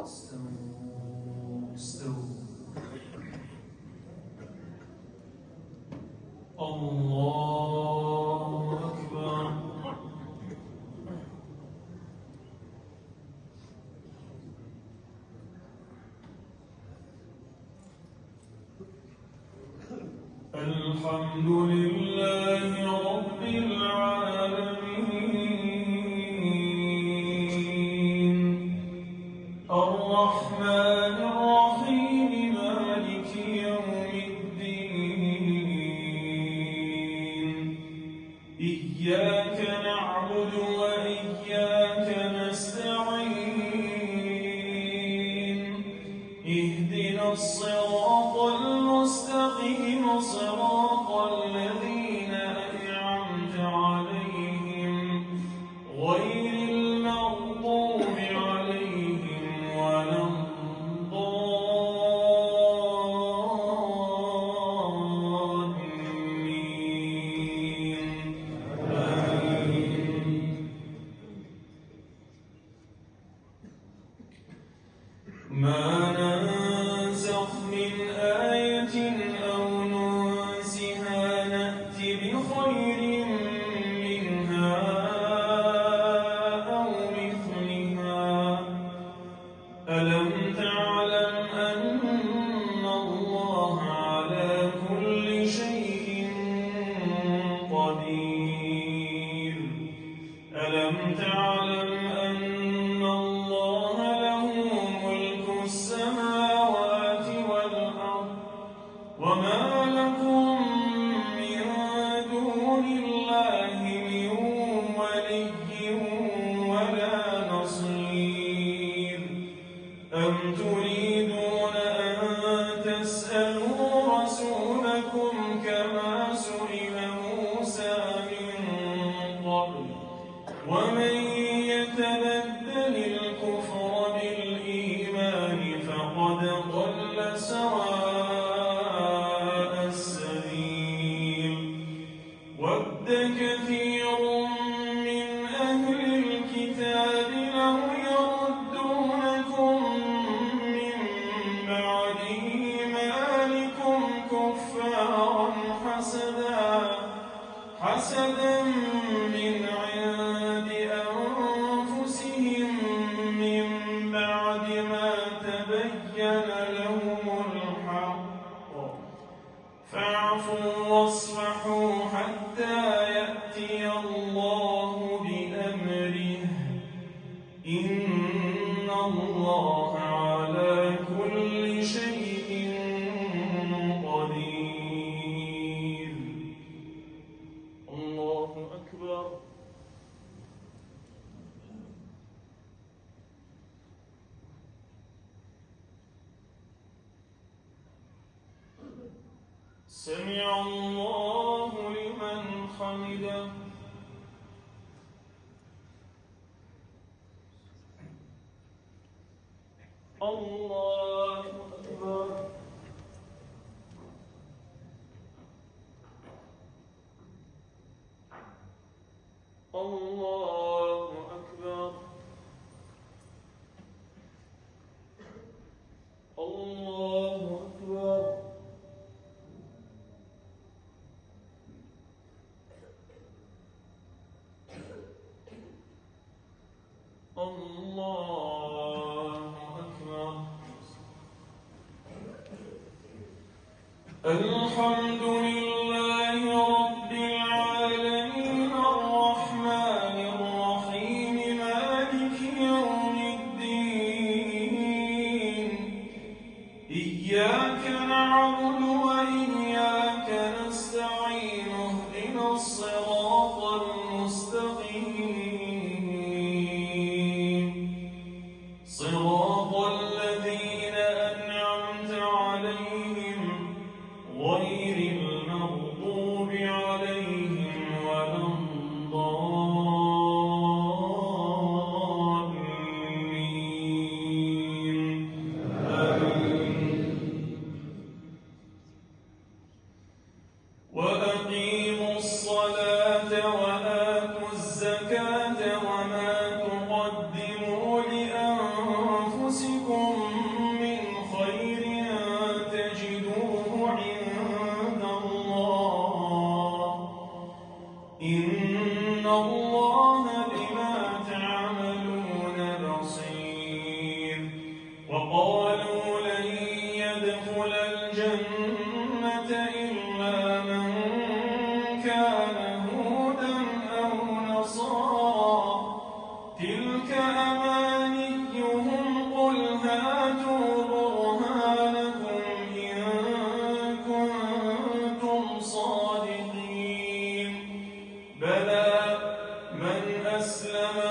استووا استووا. الله أكبر. الحمد لله رب العالمين الرحمن الرحيم مالك يوم الدين إياك نعبد وإياك نستعين اهدنا الصراط المستقيم صراط الذين أنعمت عليهم غير المغضوب عليهم ولا الضالين آمين. ما ننسخ من آية أو ننسها نأت بخير منها أو مثلها ألم تعلم أن الله على كل شيء قدير ألم تعلم أن الله له ملك السماوات والأرض وما لكم من دون الله من ولي ولا نصير أم تريدون أن تسألوا رسولكم كما سئل موسى من قبل ومن يتبدل الكفر بالإيمان فقد ضل سواء السبيل ود كثير من أهل الكتاب لو يردونكم من بعد إيمانكم كفارا حسدا من عند أنفسهم من بعد ما تبين لهم الحق فاعفوا واصفحوا حتى يأتي الله بأمره إن الله على كل شيء قدير. الله أكبر. سمع الله لمن حمده. الله أكبر. الله أكبر. الله أكبر. الله أكبر. الحمد لله رب العالمين الرحمن الرحيم مالك يوم الدين إياك نعبد وإياك نستعين اهدنا الصراط المستقيم صراط الذين أنعمت عليهم غير المغضوب إن الله بما تعملون بصير. وقالوا لن يدخل الجنة إلا من كان هودا أو نصارى تلك أمانيهم قل هاتوا برهانكم إن كنتم صادقين. بلى من أسلم